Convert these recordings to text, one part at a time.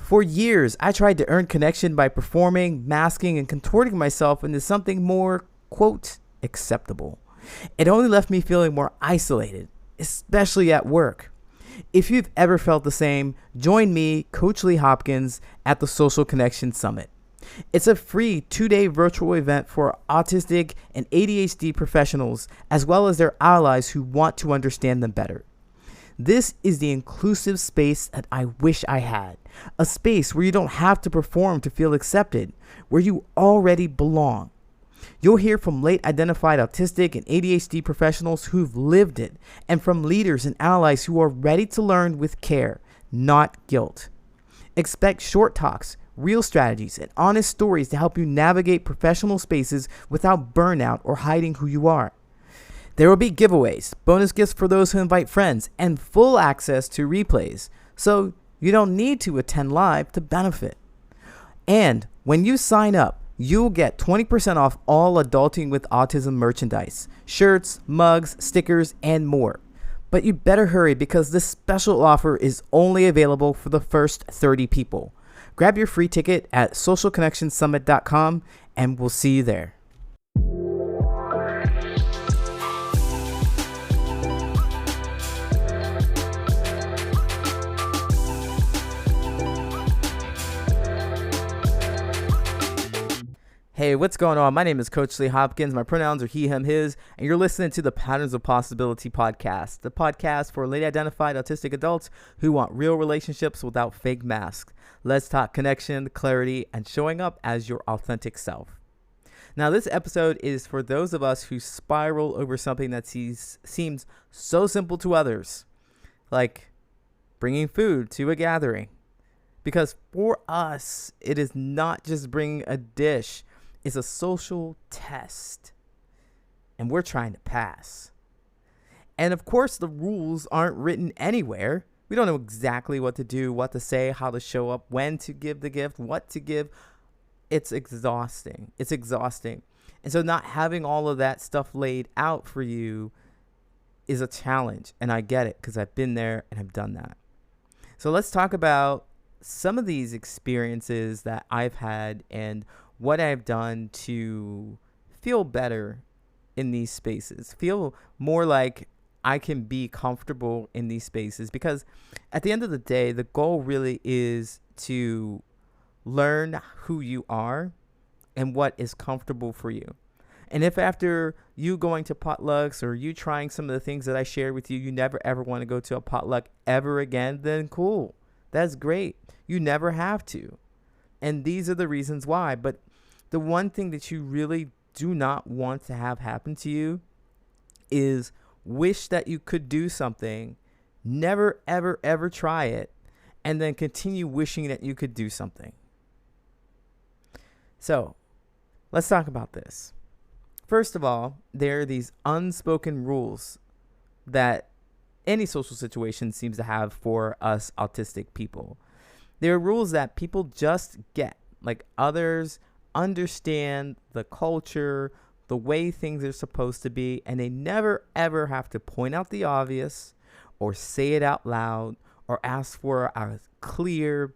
For years, I tried to earn connection by performing, masking, and contorting myself into something more, quote, acceptable. It only left me feeling more isolated, especially at work. If you've ever felt the same, join me, Coach Lee Hopkins, at the Social Connection Summit. It's a free 2-day virtual event for autistic and ADHD professionals, as well as their allies who want to understand them better. This is the inclusive space that I wish I had. A space where you don't have to perform to feel accepted, where you already belong. You'll hear from late identified autistic and ADHD professionals who've lived it, and from leaders and allies who are ready to learn with care, not guilt. Expect short talks, real strategies, and honest stories to help you navigate professional spaces without burnout or hiding who you are. There will be giveaways, bonus gifts for those who invite friends, and full access to replays, so you don't need to attend live to benefit. And when you sign up, you'll get 20% off all Adulting with Autism merchandise, shirts, mugs, stickers, and more. But you better hurry because this special offer is only available for the first 30 people. Grab your free ticket at socialconnectionsummit.com and we'll see you there. Hey, what's going on? My name is Coach Lee Hopkins. My pronouns are he, him, his, and you're listening to the Patterns of Possibility podcast, the podcast for late identified autistic adults who want real relationships without fake masks. Let's talk connection, clarity, and showing up as your authentic self. Now, this episode is for those of us who spiral over something that seems so simple to others, like bringing food to a gathering. Because for us, it is not just bringing a dish. It's a social test, and we're trying to pass. And of course, the rules aren't written anywhere. We don't know exactly what to do, what to say, how to show up, when to give the gift, what to give. It's exhausting. And so not having all of that stuff laid out for you is a challenge. And I get it because I've been there and I've done that. So let's talk about some of these experiences that I've had and what I've done to feel better in these spaces, feel more like I can be comfortable in these spaces. Because at the end of the day, the goal really is to learn who you are and what is comfortable for you. And if after you going to potlucks or you trying some of the things that I shared with you, you never ever want to go to a potluck ever again, then cool. That's great. You never have to. And these are the reasons why. But the one thing that you really do not want to have happen to you is wish that you could do something, never, ever, ever try it, and then continue wishing that you could do something. So let's talk about this. First of all, there are these unspoken rules that any social situation seems to have for us autistic people. There are rules that people just get, like others understand the culture, the way things are supposed to be, and they never ever have to point out the obvious or say it out loud or ask for a clear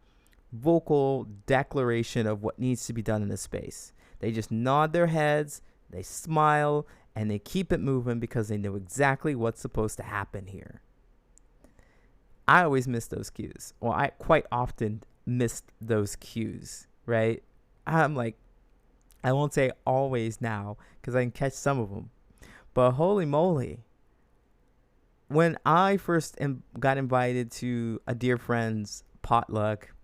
vocal declaration of what needs to be done in the space. They just nod their heads, they smile, and they keep it moving because they know exactly what's supposed to happen here. I always miss those cues. Well, I quite often missed those cues, right? I'm like, I won't say always now because I can catch some of them. But holy moly, when I first got invited to a dear friend's potluck,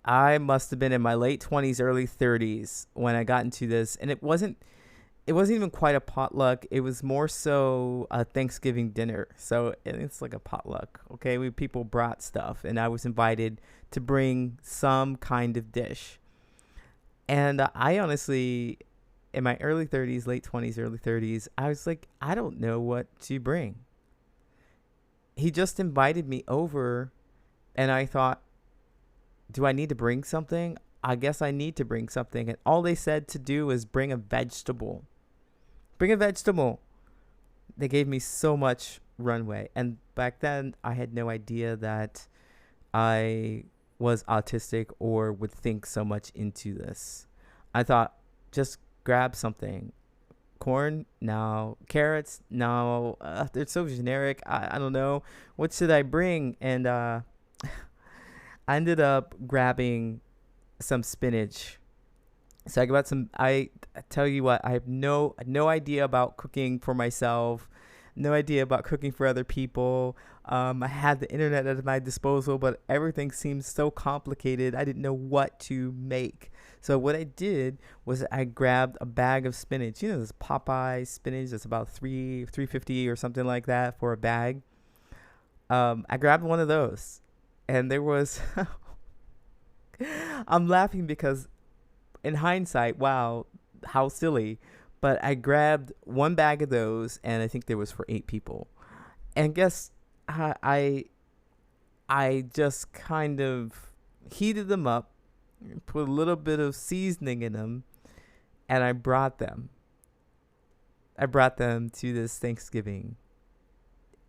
I must have been in my late 20s, early 30s when I got into this. And it wasn't even quite a potluck. It was more so a Thanksgiving dinner. So it's like a potluck. Okay, people brought stuff and I was invited to bring some kind of dish. And I honestly, in my early 30s, late 20s, early 30s, I was like, I don't know what to bring. He just invited me over and I thought, do I need to bring something? I guess I need to bring something. And all they said to do is bring a vegetable. Bring a vegetable. They gave me so much runway. And back then, I had no idea that I was autistic or would think so much into this. I thought, just grab something. Corn? No. Carrots? No. They're so generic. I don't know. What should I bring? And I ended up grabbing some spinach. So I got some. I tell you what, I have no idea about cooking for myself, no idea about cooking for other people. I had the internet at my disposal, but everything seemed so complicated. I didn't know what to make. So what I did was I grabbed a bag of spinach. You know, this Popeye spinach that's about $3.50 or something like that for a bag. I grabbed one of those, and there was. I'm laughing because, in hindsight, wow, how silly. But I grabbed one bag of those, and I think there was for 8 people. And guess I just kind of heated them up, put a little bit of seasoning in them, and I brought them. I brought them to this Thanksgiving.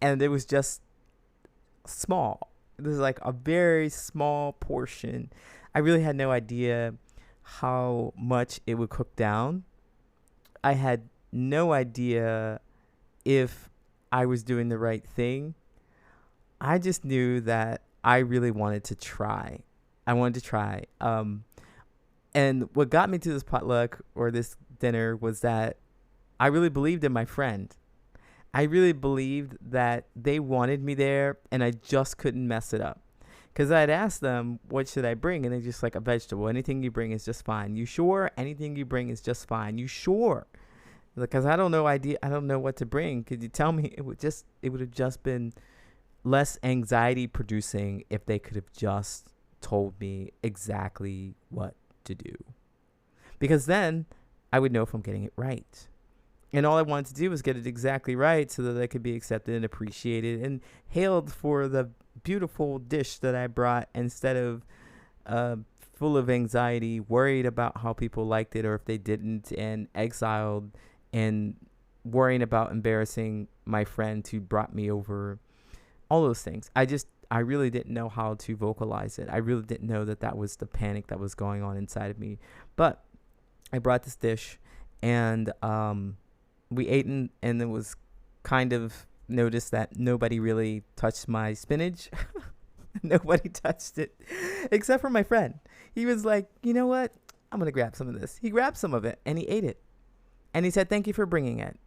And it was just small. It was like a very small portion. I really had no idea how much it would cook down. I had no idea if I was doing the right thing. I just knew that I really wanted to try. I wanted to try. And what got me to this potluck or this dinner was that I really believed in my friend. I really believed that they wanted me there, and I just couldn't mess it up. Because I'd ask them, what should I bring? And they're just like, a vegetable. Anything you bring is just fine. You sure? Anything you bring is just fine. You sure? Because I don't know what to bring. Could you tell me? It would have just been less anxiety producing if they could have just told me exactly what to do. Because then I would know if I'm getting it right. And all I wanted to do was get it exactly right so that I could be accepted and appreciated and hailed for the beautiful dish that I brought, instead of full of anxiety, worried about how people liked it or if they didn't, and exiled and worrying about embarrassing my friend who brought me over. All those things. I really didn't know how to vocalize it. I really didn't know that was the panic that was going on inside of me. But I brought this dish, and we ate, and it was kind of noticed that nobody really touched my spinach. Nobody touched it except for my friend. He was like, you know what? I'm going to grab some of this. He grabbed some of it and he ate it. And he said, thank you for bringing it.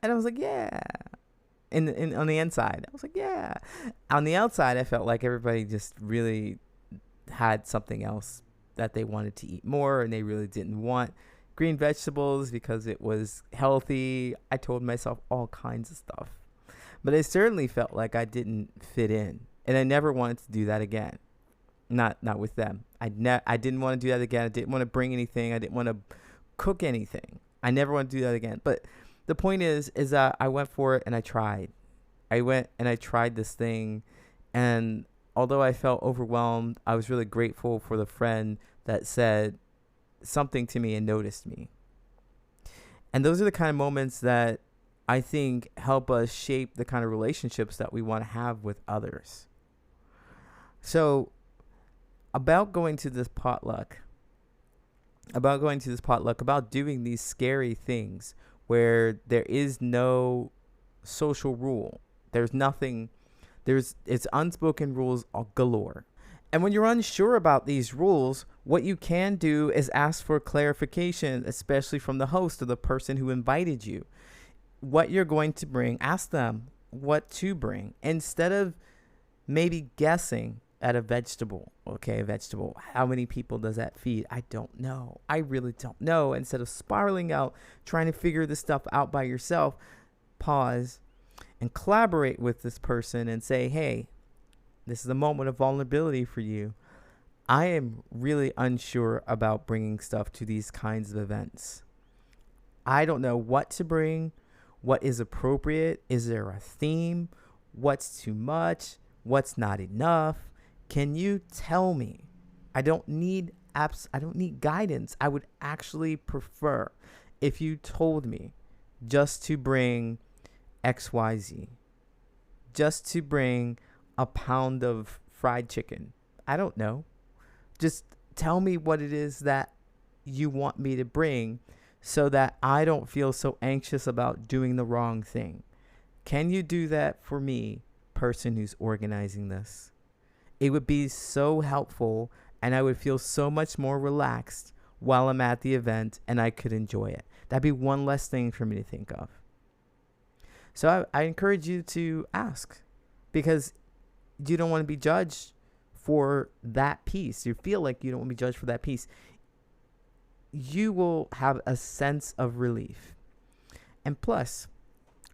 And I was like, yeah. And on the inside, I was like, yeah. On the outside, I felt like everybody just really had something else that they wanted to eat more, and they really didn't want green vegetables because it was healthy. I told myself all kinds of stuff. But I certainly felt like I didn't fit in. And I never wanted to do that again. Not with them. I didn't want to do that again. I didn't want to bring anything. I didn't want to cook anything. I never want to do that again. But the point is that I went for it and I tried. I went and I tried this thing. And although I felt overwhelmed, I was really grateful for the friend that said something to me and noticed me. And those are the kind of moments that I think help us shape the kind of relationships that we want to have with others. So about going to this potluck, about doing these scary things where there is no social rule. It's unspoken rules galore. And when you're unsure about these rules, what you can do is ask for clarification, especially from the host or the person who invited you. What you're going to bring, ask them what to bring instead of maybe guessing at a vegetable. Okay, a vegetable. How many people does that feed? I don't know. I really don't know. Instead of spiraling out, trying to figure this stuff out by yourself, pause and collaborate with this person and say, hey, this is a moment of vulnerability for you. I am really unsure about bringing stuff to these kinds of events. I don't know what to bring, what is appropriate. Is there a theme? What's too much? What's not enough? Can you tell me? I don't need apps. I don't need guidance. I would actually prefer if you told me just to bring XYZ, just to bring a pound of fried chicken. I don't know. Just tell me what it is that you want me to bring so that I don't feel so anxious about doing the wrong thing. Can you do that for me, person who's organizing this? It would be so helpful, and I would feel so much more relaxed while I'm at the event, and I could enjoy it. That'd be one less thing for me to think of. So I encourage you to ask, because you don't want to be judged for that piece. You feel like you don't want to be judged for that piece. You will have a sense of relief. And plus,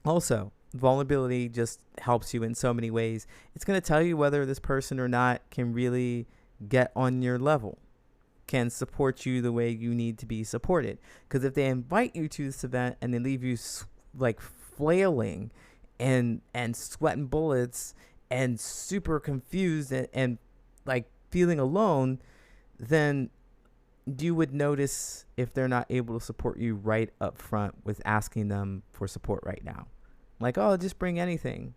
also, vulnerability just helps you in so many ways. It's going to tell you whether this person or not can really get on your level, can support you the way you need to be supported. Because if they invite you to this event and they leave you like flailing and sweating bullets and super confused and like feeling alone, then you would notice if they're not able to support you right up front with asking them for support right now. Like, oh, just bring anything.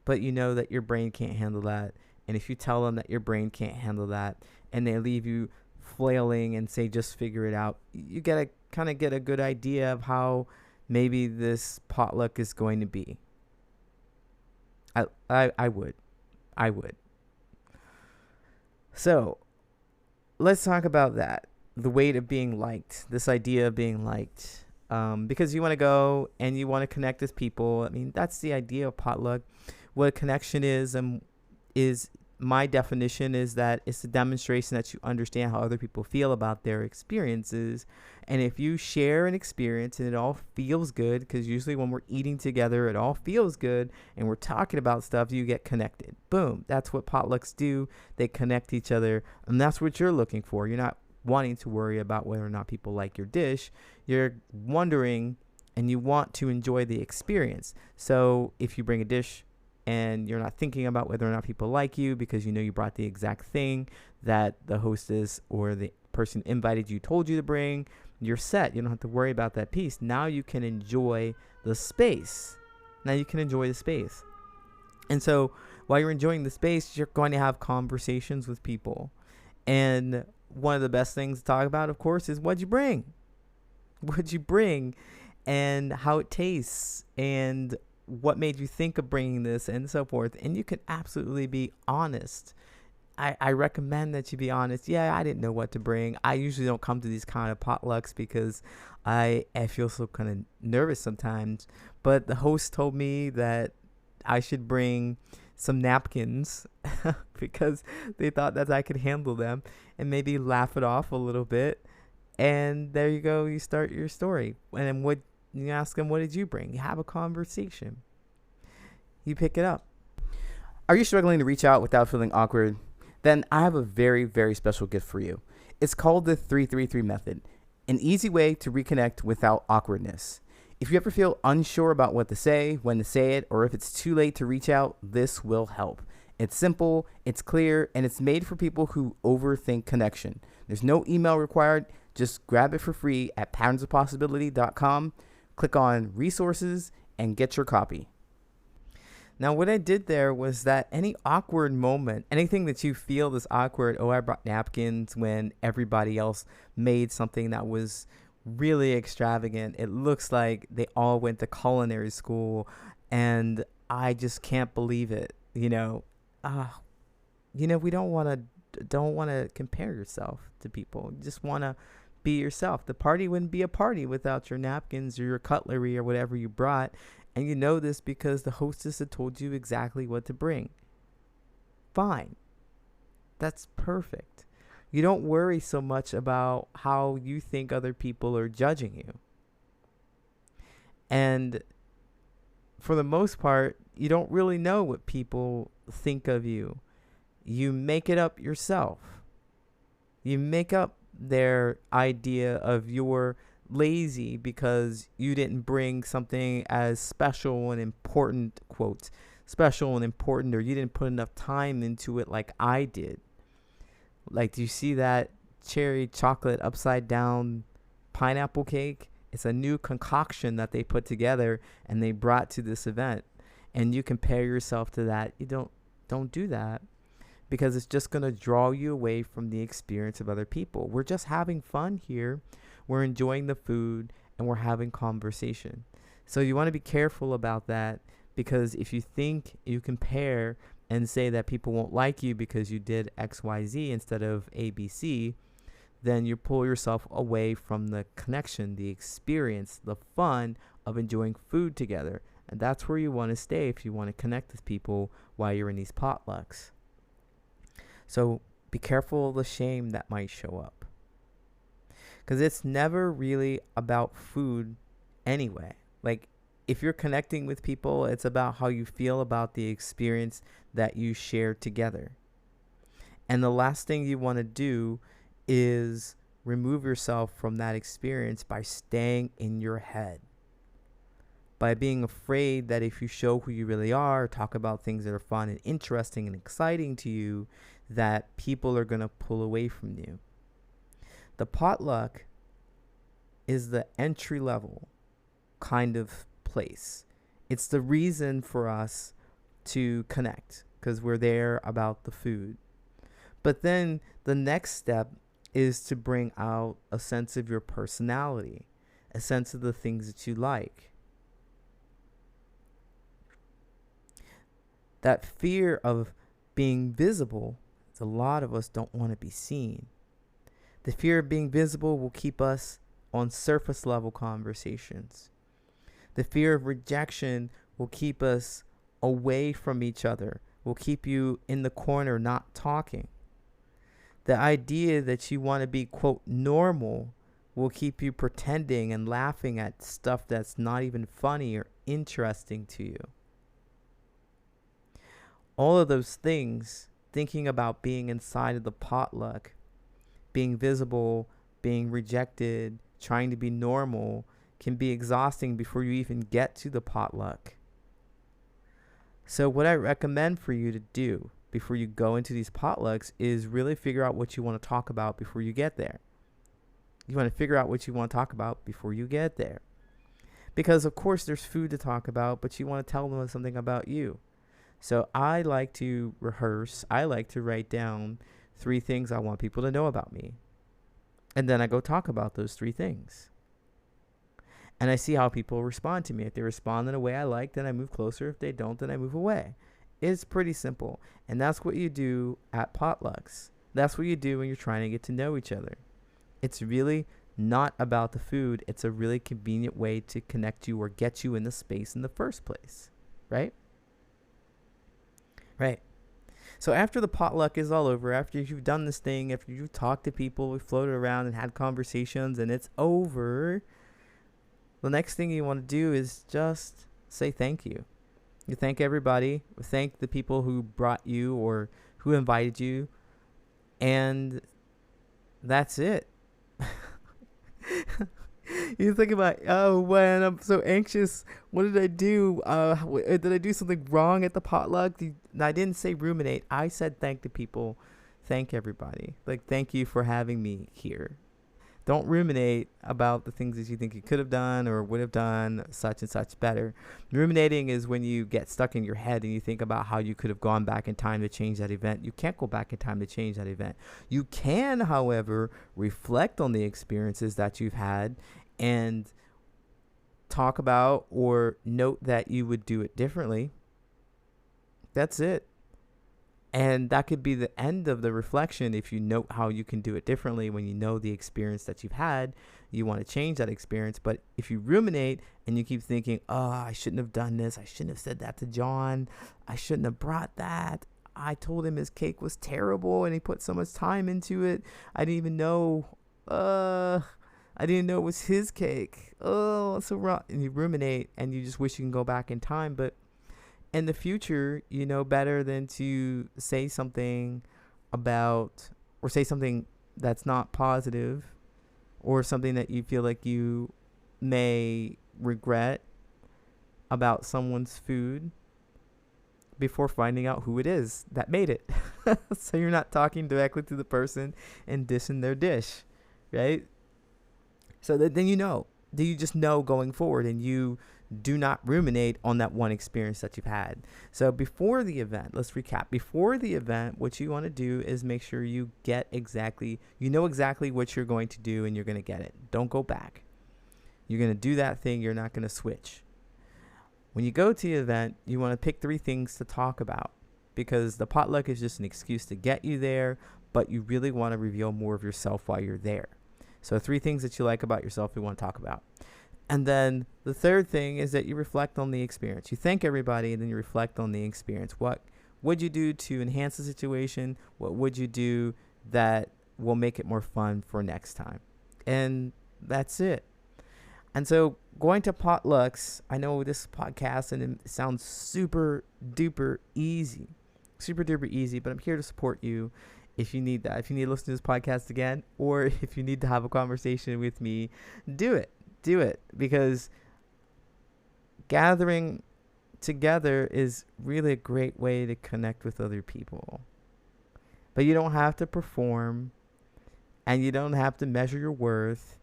But you know that your brain can't handle that. And if you tell them that your brain can't handle that and they leave you flailing and say, just figure it out, you gotta kind of get a good idea of how maybe this potluck is going to be. I would. So let's talk about that. The weight of being liked, this idea of being liked. Because you want to go and you want to connect with people. I mean, that's the idea of potluck. What a connection is my definition is that it's a demonstration that you understand how other people feel about their experiences. And if you share an experience and it all feels good, because usually when we're eating together, it all feels good and we're talking about stuff, you get connected. Boom. That's what potlucks do. They connect each other. And that's what you're looking for. You're not wanting to worry about whether or not people like your dish. You're wondering and you want to enjoy the experience. So if you bring a dish and you're not thinking about whether or not people like you because you know you brought the exact thing that the hostess or the person invited you told you to bring, you're set. You don't have to worry about that piece. Now you can enjoy the space. And so while you're enjoying the space, you're going to have conversations with people. And one of the best things to talk about, of course, is what'd you bring? What'd you bring and how it tastes and what made you think of bringing this and so forth. And you can absolutely be honest. I recommend that you be honest. Yeah, I didn't know what to bring. I usually don't come to these kind of potlucks because I feel so kind of nervous sometimes. But the host told me that I should bring some napkins because they thought that I could handle them and maybe laugh it off a little bit. And there you go. You start your story. And then you ask them, what did you bring? You have a conversation. You pick it up. Are you struggling to reach out without feeling awkward? Then I have a very, very special gift for you. It's called the 333 method, an easy way to reconnect without awkwardness. If you ever feel unsure about what to say, when to say it, or if it's too late to reach out, this will help. It's simple, it's clear, and it's made for people who overthink connection. There's no email required. Just grab it for free at patternsofpossibility.com. Click on resources and get your copy. Now, what I did there was that any awkward moment, anything that you feel is awkward, I brought napkins when everybody else made something that was really extravagant. It looks like they all went to culinary school and I just can't believe it. We don't want to compare yourself to people. You just want to be yourself. The party wouldn't be a party without your napkins or your cutlery or whatever you brought. And you know this because the hostess had told you exactly what to bring. Fine. That's perfect. You don't worry so much about how you think other people are judging you. And for the most part, you don't really know what people think of you. You make it up yourself. You make up their idea of you're lazy because you didn't bring something as special and important, quote, special and important, or you didn't put enough time into it like I did. Like, do you see that cherry chocolate upside down pineapple cake? It's a new concoction that they put together and they brought to this event. And you compare yourself to that. You don't do that. because it's just going to draw you away from the experience of other people. We're just having fun here. We're enjoying the food and we're having conversation. So you want to be careful about that, because if you think you compare and say that people won't like you because you did XYZ instead of ABC, then you pull yourself away from the connection, the experience, the fun of enjoying food together. And that's where you want to stay if you want to connect with people while you're in these potlucks. So be careful of the shame that might show up, because it's never really about food anyway. Like, if you're connecting with people, it's about how you feel about the experience that you share together. And the last thing you want to do is remove yourself from that experience by staying in your head, by being afraid that if you show who you really are, talk about things that are fun and interesting and exciting to you, that people are going to pull away from you. The potluck is the entry level kind of place. It's the reason for us to connect, because we're there about the food. But then the next step is to bring out a sense of your personality, a sense of the things that you like. That fear of being visible, a lot of us don't want to be seen. The fear of being visible will keep us on surface level conversations. The fear of rejection will keep us away from each other, will keep you in the corner not talking. The idea that you want to be, quote, normal will keep you pretending and laughing at stuff that's not even funny or interesting to you. All of those things, thinking about being inside of the potluck, being visible, being rejected, trying to be normal, can be exhausting before you even get to the potluck. So what I recommend for you to do before you go into these potlucks is really figure out what you want to talk about before you get there. You want to figure out what you want to talk about before you get there. Because of course there's food to talk about, but you want to tell them something about you. So I like to rehearse. I like to write down 3 things I want people to know about me. And then I go talk about those 3 things. And I see how people respond to me. If they respond in a way I like, then I move closer. If they don't, then I move away. It's pretty simple. And that's what you do at potlucks. That's what you do when you're trying to get to know each other. It's really not about the food. It's a really convenient way to connect you or get you in the space in the first place. Right? Right. So after the potluck is all over, after you've done this thing, after you've talked to people, we floated around and had conversations, and it's over, the next thing you want to do is just say thank you. You thank everybody. Thank the people who brought you or who invited you. And that's it. You think about, oh, when I'm so anxious, what did I do? Did I do something wrong at the potluck? I didn't say ruminate. I said thank the people. Thank everybody. Like, thank you for having me here. Don't ruminate about the things that you think you could have done or would have done such and such better. Ruminating is when you get stuck in your head and you think about how you could have gone back in time to change that event. You can't go back in time to change that event. You can, however, reflect on the experiences that you've had and talk about or note that you would do it differently. That's it. And that could be the end of the reflection. If you note how you can do it differently when you know the experience that you've had, you want to change that experience. But if you ruminate and you keep thinking, oh, I shouldn't have done this. I shouldn't have said that to John. I shouldn't have brought that. I told him his cake was terrible and he put so much time into it. I didn't even know. I didn't know it was his cake. Oh, so wrong. And you ruminate and you just wish you can go back in time. But in the future, you know better than to say something about, or say something that's not positive, or something that you feel like you may regret about someone's food before finding out who it is that made it. So you're not talking directly to the person and dishing their dish, right? So that then you know. Do you just know going forward, and you do not ruminate on that one experience that you've had. So before the event, let's recap. Before the event, what you want to do is make sure you know exactly what you're going to do, and you're going to get it. Don't go back. You're going to do that thing. You're not going to switch. When you go to the event, you want to pick 3 things to talk about, because the potluck is just an excuse to get you there, but you really want to reveal more of yourself while you're there. So 3 things that you like about yourself you want to talk about. And then the third thing is that you reflect on the experience. You thank everybody, and then you reflect on the experience. What would you do to enhance the situation? What would you do that will make it more fun for next time? And that's it. And so going to potlucks, I know this podcast and it sounds super duper easy, but I'm here to support you if you need that. If you need to listen to this podcast again, or if you need to have a conversation with me, do it, because gathering together is really a great way to connect with other people. But you don't have to perform, and you don't have to measure your worth.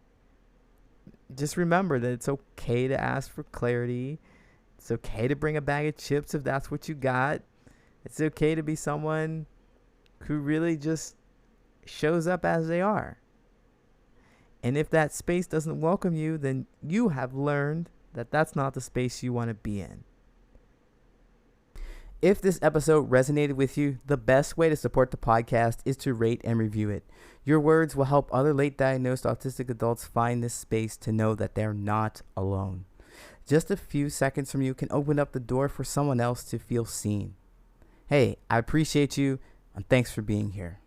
Just remember that it's okay to ask for clarity. It's okay to bring a bag of chips if that's what you got. It's okay to be someone who really just shows up as they are. And if that space doesn't welcome you, then you have learned that that's not the space you want to be in. If this episode resonated with you, the best way to support the podcast is to rate and review it. Your words will help other late diagnosed autistic adults find this space to know that they're not alone. Just a few seconds from you can open up the door for someone else to feel seen. Hey, I appreciate you, and thanks for being here.